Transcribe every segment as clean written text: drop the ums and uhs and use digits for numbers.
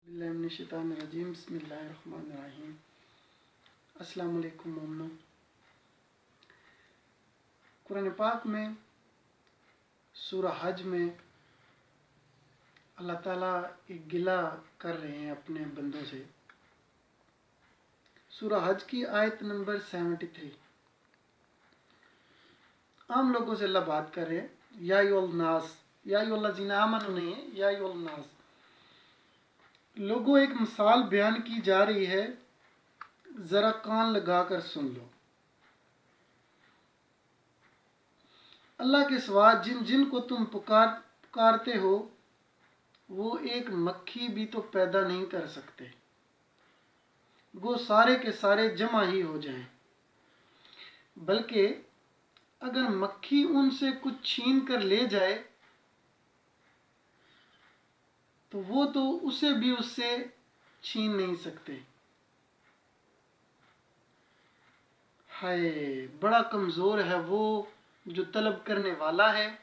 बिस्मिल्लाहिर्रहमानिर्रहीम बिस्मिल्लाहिर्रहमानिर्रहीम। अस्सलाम वालेकुम मोमिनो। कुरान पाक में सूरह हज में अल्लाह ताला एक गिला कर रहे हैं अपने बंदों से। सूरह हज की आयत नंबर 73। आम लोगों से अल्लाह बात कर रहे हैं। या अय्युहल नास, या अय्युहल्लज़ीना आमनू नहीं है, या अय्युहल नास। लोगों, एक मिसाल बयान की जा रही है, ज़रा कान लगा कर सुन लो। अल्लाह के सिवा जिन जिन को तुम पुकारते हो वो एक मक्खी भी तो पैदा नहीं कर सकते, वो सारे के सारे जमा ही हो जाएं। बल्कि अगर मक्खी उनसे कुछ छीन कर ले जाए तो वो तो उसे भी उससे छीन नहीं सकते। हाय, बड़ा कमज़ोर है वो जो तलब करने वाला है,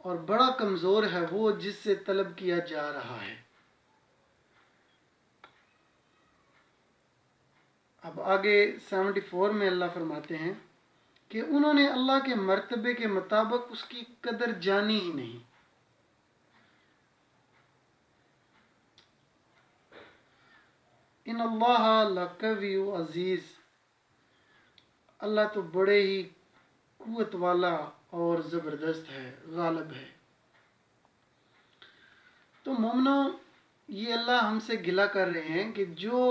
और बड़ा कमज़ोर है वो जिससे तलब किया जा रहा है। अब आगे 74 में अल्लाह फरमाते हैं कि उन्होंने अल्लाह के मर्तबे के मुताबिक उसकी कदर जानी ही नहीं। इन अल्लाह लकविय्युन अजीज़, अल्लाह तो बड़े ही कुव्वत वाला और ज़बरदस्त है, गालिब है। तो मोमिनो, ये अल्लाह हमसे गिला कर रहे हैं कि जो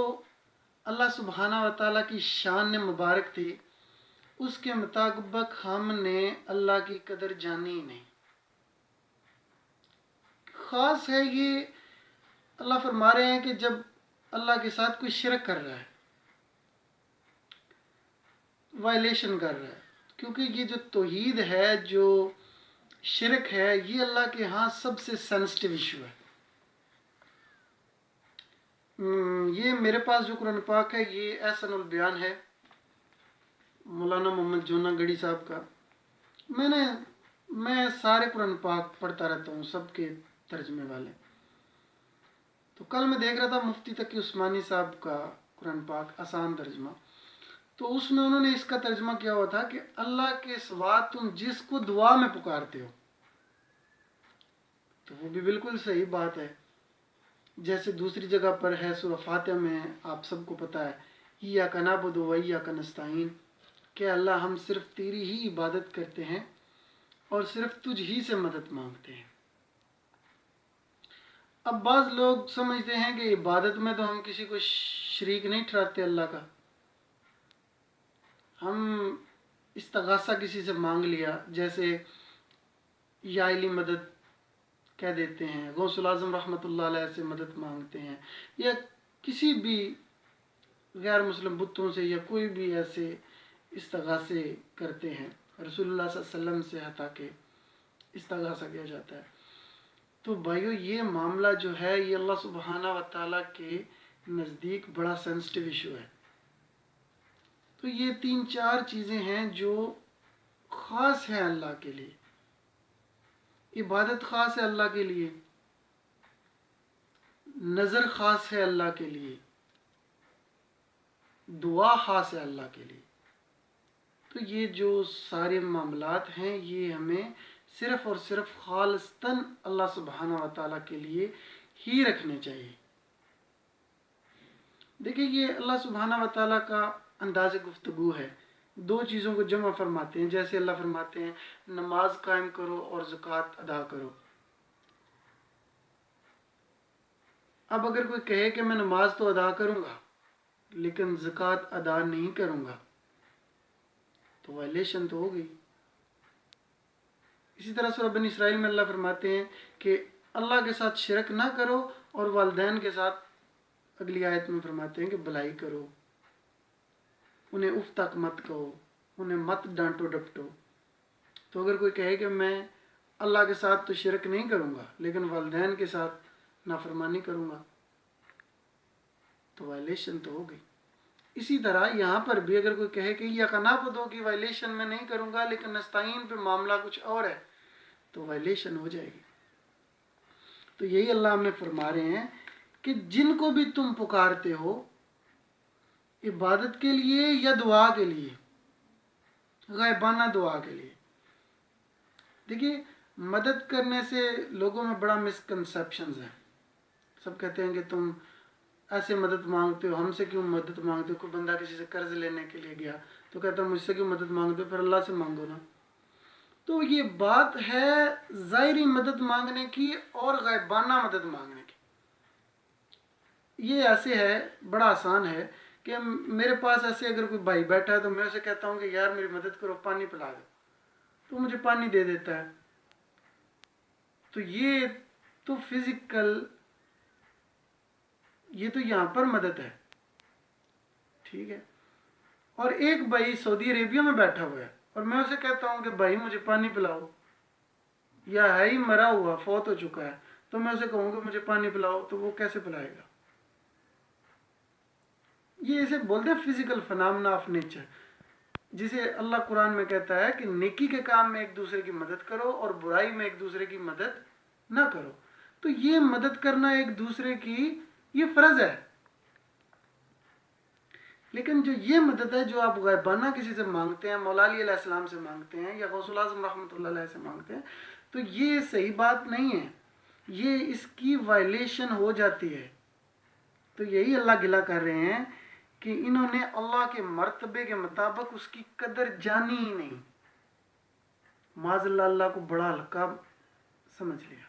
अल्लाह सुब्हाना व तआला की शान मुबारक थी उसके मुताबिक हमने अल्लाह की कदर जानी ही नहीं। ख़ास है ये, अल्लाह फरमा रहे हैं कि जब अल्लाह के साथ कोई शिरक कर रहा है, वायलेशन कर रहा है, क्योंकि ये जो तौहीद है, जो शिरक है, ये अल्लाह के यहाँ सबसे सेंसिटिव इशू है। ये मेरे पास जो कुरान पाक है ये एहसानुल बयान है, मौलाना मोहम्मद जूनागढ़ी साहब का। मैं सारे कुरान पाक पढ़ता रहता हूँ, सबके तर्जमे वाले। तो कल मैं देख रहा था मुफ्ती तकी उस्मानी साहब का कुरान पाक आसान तर्जमा, तो उसमें उन्होंने इसका तर्जमा किया हुआ था कि अल्लाह के सिवा तुम जिसको दुआ में पुकारते हो, तो वो भी बिल्कुल सही बात है। जैसे दूसरी जगह पर है सूरह फातिहा में, आप सबको पता है, इय्याका नअबुदु व इय्याका नस्तईन, कि अल्लाह हम सिर्फ तेरी ही इबादत करते हैं और सिर्फ तुझ ही से मदद मांगते हैं। अब बाज़ लोग समझते हैं कि इबादत में तो हम किसी को शरीक नहीं ठहराते अल्लाह का। हम इस्तगासा किसी से मांग लिया, जैसे या इली मदद कह देते हैं, गौसुल आज़म रहमतुल्लाह अलैह से मदद मांगते हैं, या किसी भी गैर मुस्लिम बुतों से, या कोई भी ऐसे इस्तगासे करते हैं। रसूलुल्लाह सल्लल्लाहु अलैहि वसल्लम से हटा के इस्तगासा किया जाता है। तो भाइयों, ये मामला जो है ये अल्लाह सुब्हाना व तआला के नज़दीक बड़ा सेंसिटिव इशू है। तो ये 3-4 चीज़ें हैं जो ख़ास हैं अल्लाह के लिए। इबादत ख़ास है अल्लाह के लिए, नज़र ख़ास है अल्लाह के लिए, दुआ ख़ास है अल्लाह के लिए। तो ये जो सारे मामलात हैं ये हमें सिर्फ़ और सिर्फ खालिस्तन अल्लाह सुब्हाना व तआला के लिए ही रखने चाहिए। देखिए, ये अल्लाह सुब्हाना व तआला का अंदाज़ गुफ्तगू है। दो चीज़ों को जमा फरमाते हैं। जैसे अल्लाह फरमाते हैं नमाज कायम करो और ज़कात अदा करो। अब अगर कोई कहे कि मैं नमाज तो अदा करूँगा लेकिन ज़कात अदा नहीं करूँगा, तो वायलेशन तो हो गई। इसी तरह सूरह बनी इसराइल में अल्लाह फरमाते हैं कि अल्लाह के साथ शिरक ना करो, और वालिदैन के साथ अगली आयत में फरमाते हैं कि भलाई करो, उन्हें उफ तक मत कहो, उन्हें मत डांटो डपटो। तो अगर कोई कहे कि मैं अल्लाह के साथ तो शिरक नहीं करूँगा लेकिन वालिदैन के साथ नाफरमानी करूँगा, तो वायलेशन तो हो गई। इसी तरह यहाँ पर भी अगर कोई कहे कि इय्याका नअबुदु की वायलेशन में नहीं करूँगा लेकिन नस्तईन पे मामला कुछ और है, तो वायलेशन हो जाएगी। तो यही अल्लाह हमें फरमा रहे हैं کہ جن کو بھی تم پکارتے ہو عبادت کے لیے یا دعا کے لیے، غائبانہ دعا کے لیے. دیکھیے مدد کرنے سے لوگوں میں بڑا مسکنسیپشنز ہے. سب کہتے ہیں کہ تم ایسے مدد مانگتے ہو، ہم سے کیوں مدد مانگتے ہو؟ کوئی بندہ کسی سے قرض لینے کے لیے گیا تو کہتا ہے مجھ سے کیوں مدد مانگتے ہو؟ پھر اللہ سے مانگو نا. تو یہ بات ہے ظاہری مدد مانگنے کی اور غائبانہ مدد مانگنے کی. یہ ایسے ہے، بڑا آسان ہے کہ میرے پاس ایسے اگر کوئی بھائی بیٹھا ہے تو میں اسے کہتا ہوں کہ یار میری مدد کرو، پانی پلا دو، تو مجھے پانی دے دیتا ہے. تو یہ تو فزیکل، یہ تو یہاں پر مدد ہے. ٹھیک ہے. اور ایک بھائی سعودی عربیہ میں بیٹھا ہوا ہے اور میں اسے کہتا ہوں کہ بھائی مجھے پانی پلاؤ، یا ہے ہی مرا ہوا، فوت ہو چکا ہے، تو میں اسے کہوں کہ مجھے پانی پلاؤ، تو وہ کیسے پلائے گا؟ یہ اسے بولتے ہیں فزیکل فنامنا آف نیچر، جسے اللہ قرآن میں کہتا ہے کہ نیکی کے کام میں ایک دوسرے کی مدد کرو اور برائی میں ایک دوسرے کی مدد نہ کرو. تو یہ مدد کرنا ایک دوسرے کی یہ فرض ہے. لیکن جو یہ مدد ہے جو آپ غائبانہ کسی سے مانگتے ہیں، مولا علی علیہ السلام سے مانگتے ہیں یا غوث الاعظم رحمۃ اللہ علیہ سے مانگتے ہیں، تو یہ صحیح بات نہیں ہے، یہ اس کی وائلیشن ہو جاتی ہے. تو یہی اللہ گلہ کر رہے ہیں کہ انہوں نے اللہ کے مرتبے کے مطابق اس کی قدر جانی ہی نہیں، معاذ اللہ اللہ کو بڑا ہلکا سمجھ لیا.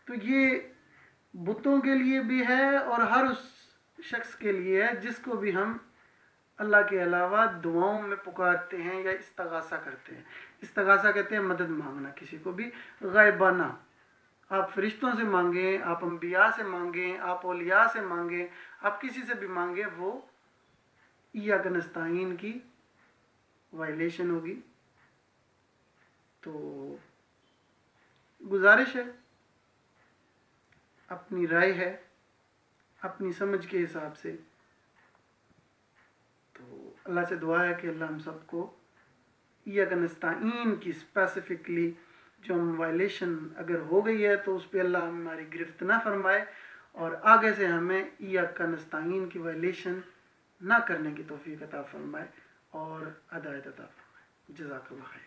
تو یہ بتوں کے لیے بھی ہے اور ہر اس شخص کے لیے ہے جس کو بھی ہم اللہ کے علاوہ دعاؤں میں پکارتے ہیں یا استغاثہ کرتے ہیں. استغاثہ کہتے ہیں مدد مانگنا کسی کو بھی غائبانہ. آپ فرشتوں سے مانگیں، آپ انبیاء سے مانگیں، آپ اولیاء سے مانگیں، آپ کسی سے بھی مانگیں، وہ ایاک نستعین کی وائلیشن ہوگی. تو گزارش ہے، اپنی رائے ہے، اپنی سمجھ کے حساب سے. تو اللہ سے دعا ہے کہ اللہ ہم سب کو ایاک نستعین کی اسپیسیفکلی جو ہم وائلیشن اگر ہو گئی ہے تو اس پہ اللہ ہماری گرفت نہ فرمائے، اور آگے سے ہمیں ایاک نستعین کی وائلیشن نہ کرنے کی توفیق عطا فرمائے اور ہدایت عطا فرمائے. جزاک اللہ خیر.